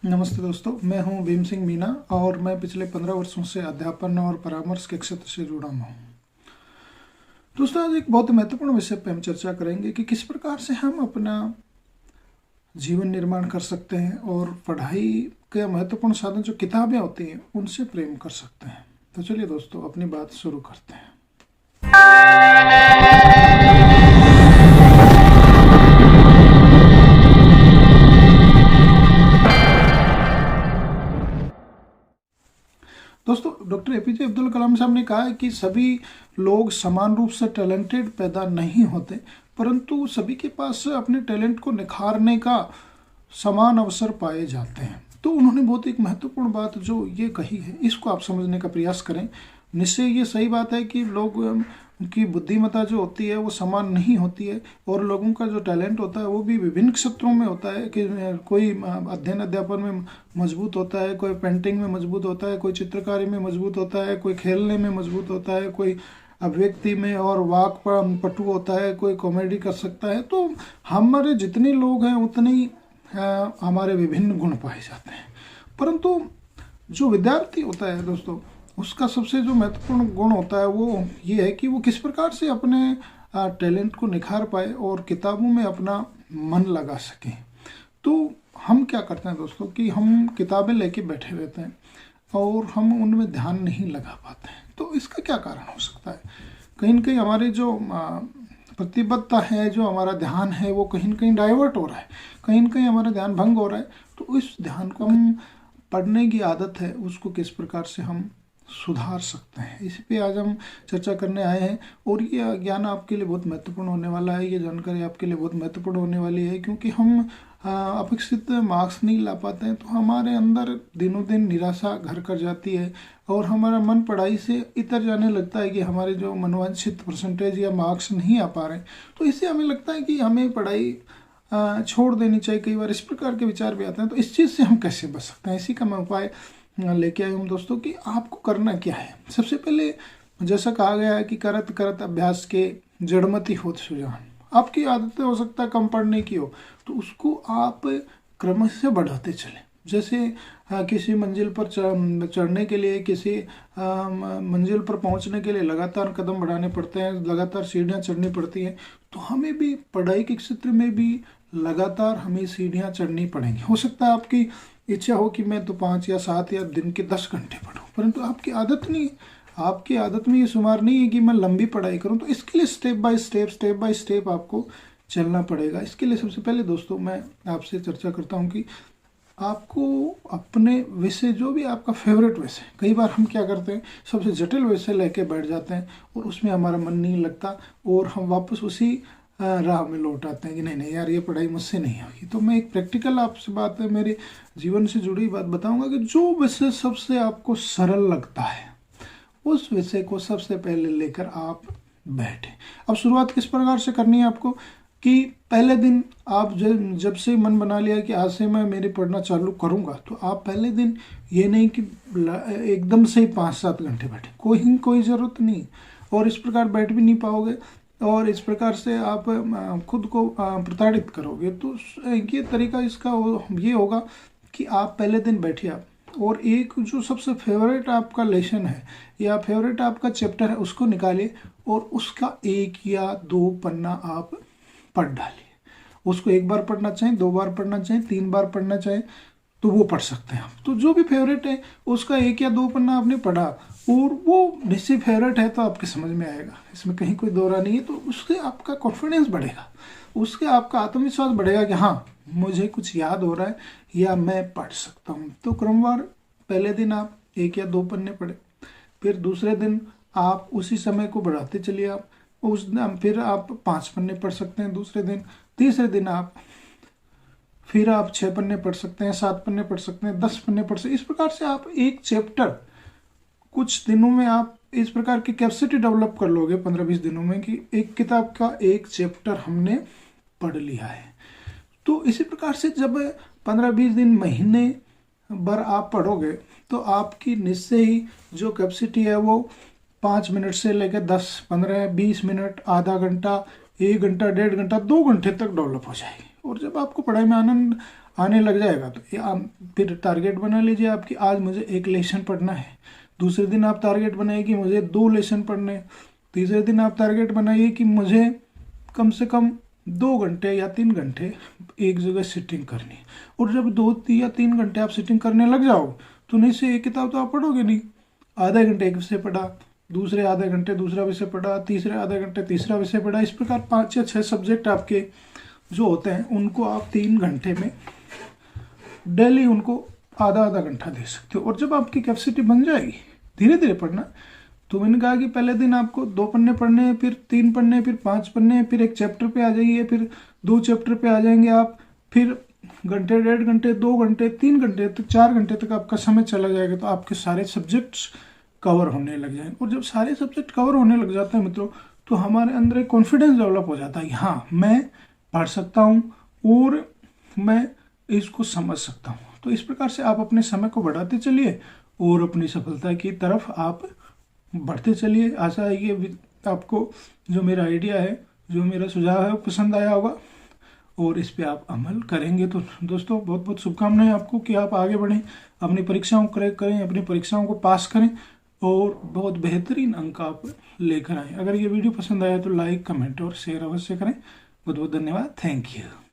नमस्ते दोस्तों, मैं हूं भीम सिंह मीना और मैं पिछले 15 वर्षों से अध्यापन और परामर्श के क्षेत्र से जुड़ा हुआ हूं। दोस्तों, आज एक बहुत महत्वपूर्ण विषय पर हम चर्चा करेंगे कि किस प्रकार से हम अपना जीवन निर्माण कर सकते हैं और पढ़ाई के महत्वपूर्ण साधन जो किताबें होती हैं उनसे प्रेम कर सकते हैं। तो चलिए दोस्तों, अपनी बात शुरू करते हैं। दोस्तों, डॉक्टर एपीजे अब्दुल कलाम साहब ने कहा है कि सभी लोग समान रूप से टैलेंटेड पैदा नहीं होते, परंतु सभी के पास अपने टैलेंट को निखारने का समान अवसर पाए जाते हैं। तो उन्होंने बहुत एक महत्वपूर्ण बात जो ये कही है, इसको आप समझने का प्रयास करें। निश्चय ये सही बात है कि लोग की बुद्धिमत्ता जो होती है वो समान नहीं होती है और लोगों का जो टैलेंट होता है वो भी विभिन्न क्षेत्रों में होता है कि कोई अध्ययन अध्यापन में मजबूत होता है, कोई पेंटिंग में मजबूत होता है, कोई चित्रकारी में मजबूत होता है, कोई खेलने में मजबूत होता है, कोई अभिव्यक्ति में और वाक पटु होता है, कोई कॉमेडी कर सकता है। तो हमारे जितने लोग हैं उतने ही हमारे विभिन्न गुण पाए जाते हैं। परंतु जो विद्यार्थी होता है दोस्तों, उसका सबसे जो महत्वपूर्ण गुण होता है वो ये है कि वो किस प्रकार से अपने टैलेंट को निखार पाए और किताबों में अपना मन लगा सके। तो हम क्या करते हैं दोस्तों कि हम किताबें लेके बैठे रहते हैं और हम उनमें ध्यान नहीं लगा पाते हैं। तो इसका क्या कारण हो सकता है? कहीं न कहीं हमारे जो प्रतिबद्धता है, जो हमारा ध्यान है, वो कहीं न कहीं डाइवर्ट हो रहा है, कहीं न कहीं हमारा ध्यान भंग हो रहा है। तो इस ध्यान को हम पढ़ने की आदत है उसको किस प्रकार से हम सुधार सकते हैं, इसी पे आज हम चर्चा करने आए हैं। और ये ज्ञान आपके लिए बहुत महत्वपूर्ण होने वाला है, ये जानकारी आपके लिए बहुत महत्वपूर्ण होने वाली है, क्योंकि हम अपेक्षित मार्क्स नहीं ला पाते हैं तो हमारे अंदर दिनों दिन निराशा घर कर जाती है और हमारा मन पढ़ाई से इतर जाने लगता है कि हमारे जो मनोवांछित परसेंटेज या मार्क्स नहीं आ पा रहे हैं। तो इससे हमें लगता है कि हमें पढ़ाई छोड़ देनी चाहिए। कई बार इस प्रकार के विचार भी आते हैं। तो इस चीज़ से हम कैसे बच सकते हैं, इसी का मैं उपाय लेके आए हूँ दोस्तों कि आपको करना क्या है। सबसे पहले जैसा कहा गया है कि करत करत अभ्यास के जड़मति होत सुजान। आपकी आदत हो सकता है कम पढ़ने की हो, तो उसको आप क्रम से बढ़ाते चलें। जैसे किसी मंजिल पर चढ़ने के लिए, किसी मंजिल पर पहुंचने के लिए लगातार कदम बढ़ाने पड़ते हैं, लगातार सीढ़ियां चढ़नी पड़ती हैं। तो हमें भी पढ़ाई के क्षेत्र में भी लगातार हमें सीढ़ियां चढ़नी पड़ेंगी। हो सकता है आपकी इच्छा हो कि मैं तो 5 या 7 या दिन के 10 घंटे पढूं, परंतु आपकी आदत नहीं, आपकी आदत में ये शुमार नहीं है कि मैं लंबी पढ़ाई करूं। तो इसके लिए स्टेप बाय स्टेप आपको चलना पड़ेगा। इसके लिए सबसे पहले दोस्तों मैं आपसे चर्चा करता हूं कि आपको अपने विषय, जो भी आपका फेवरेट विषय, कई बार हम क्या करते हैं सबसे जटिल विषय लेके बैठ जाते हैं और उसमें हमारा मन नहीं लगता और हम वापस उसी राह में लौट आते हैं कि नहीं यार, ये पढ़ाई मुझसे नहीं होगी। तो मैं एक प्रैक्टिकल आपसे बात है, मेरे जीवन से जुड़ी बात बताऊंगा कि जो विषय सबसे आपको सरल लगता है उस विषय को सबसे पहले लेकर आप बैठे। अब शुरुआत किस प्रकार से करनी है आपको कि पहले दिन आप जब से मन बना लिया कि आज से मैं मेरे पढ़ना चालू करूंगा, तो आप पहले दिन ये नहीं कि एकदम से ही 5-7 घंटे बैठे, कोई ज़रूरत नहीं। और इस प्रकार बैठ भी नहीं पाओगे और इस प्रकार से आप खुद को प्रताड़ित करोगे। तो ये तरीका इसका ये होगा कि आप पहले दिन बैठिए आप और एक जो सबसे फेवरेट आपका लेसन है या फेवरेट आपका चैप्टर है उसको निकालिए और उसका 1 या 2 पन्ना आप पढ़ डालिए। उसको 1 बार पढ़ना चाहें, 2 बार पढ़ना चाहें, 3 बार पढ़ना चाहें तो वो पढ़ सकते हैं आप। तो जो भी फेवरेट है उसका 1 या 2 पन्ना आपने पढ़ा और वो निश्चित फेवरेट है तो आपके समझ में आएगा, इसमें कहीं कोई दो राय नहीं है। तो उससे आपका कॉन्फिडेंस बढ़ेगा, उससे आपका आत्मविश्वास बढ़ेगा कि हाँ, मुझे कुछ याद हो रहा है या मैं पढ़ सकता हूँ। तो क्रमवार पहले दिन आप 1 या 2 पन्ने पढ़े, फिर दूसरे दिन आप उसी समय को बढ़ाते चलिए। आप फिर आप 5 पन्ने पढ़ सकते हैं दूसरे दिन। तीसरे दिन फिर आप 6 पन्ने पढ़ सकते हैं, 7 पन्ने पढ़ सकते हैं, 10 पन्ने पढ़ सकते हैं। इस प्रकार से आप एक चैप्टर कुछ दिनों में आप इस प्रकार की कैपेसिटी डेवलप कर लोगे 15-20 दिनों में कि एक किताब का एक चैप्टर हमने पढ़ लिया है। तो इसी प्रकार से जब 15-20 दिन, महीने भर आप पढ़ोगे तो आपकी निश्चय ही जो कैपेसिटी है वो 5 मिनट से लेकर 10, 15, 20 मिनट, आधा घंटा, 1 घंटा, 1.5 घंटा, 2 घंटे तक डेवलप हो जाएगी। और जब आपको पढ़ाई में आनंद आने लग जाएगा तो ये आप फिर टारगेट बना लीजिए आपकी, आज मुझे एक लेसन पढ़ना है। दूसरे दिन आप टारगेट बनाइए कि मुझे 2 लेसन पढ़ने हैं। तीसरे दिन आप टारगेट बनाइए कि मुझे कम से कम 2 घंटे या 3 घंटे एक जगह सिटिंग करनी है। और जब 2 या 3 घंटे आप सिटिंग करने लग जाओ तो नहीं से एक किताब तो आप पढ़ोगे नहीं, आधे घंटे एक विषय पढ़ा, दूसरे आधे घंटे दूसरा विषय पढ़ा, तीसरे आधे घंटे तीसरा विषय पढ़ा। इस प्रकार 5 या 6 सब्जेक्ट आपके जो होते हैं उनको आप 3 घंटे में डेली उनको आधा आधा घंटा दे सकते हो। और जब आपकी कैपेसिटी बन जाएगी, धीरे धीरे पढ़ना। तो मैंने कहा कि पहले दिन आपको 2 पन्ने पढ़ने हैं, फिर 3 पन्ने, फिर 5 पन्ने, फिर एक चैप्टर पे आ जाइए, फिर 2 चैप्टर पे आ जाएंगे आप, फिर घंटे, 1.5 घंटे, 2 घंटे, 3 घंटे तक, 4 घंटे तक आपका समय चला जाएगा। तो आपके सारे सब्जेक्ट्स कवर होने लग जाएंगे। और जब सारे सब्जेक्ट कवर होने लग जाते हैं मित्रों, तो हमारे अंदर एक कॉन्फिडेंस डेवलप हो जाता है कि हाँ, मैं पढ़ सकता हूँ और मैं इसको समझ सकता हूँ। तो इस प्रकार से आप अपने समय को बढ़ाते चलिए और अपनी सफलता की तरफ आप बढ़ते चलिए। आशा है कि आपको जो मेरा आइडिया है, जो मेरा सुझाव है, वो पसंद आया होगा और इस पे आप अमल करेंगे। तो दोस्तों, बहुत बहुत शुभकामनाएं आपको कि आप आगे बढ़ें, अपनी परीक्षाओं को क्रैक करें, अपनी परीक्षाओं को पास करें और बहुत बेहतरीन अंक आप लेकर आएँ। अगर ये वीडियो पसंद आया तो लाइक, कमेंट और शेयर अवश्य करें। बहुत बहुत धन्यवाद। Thank you.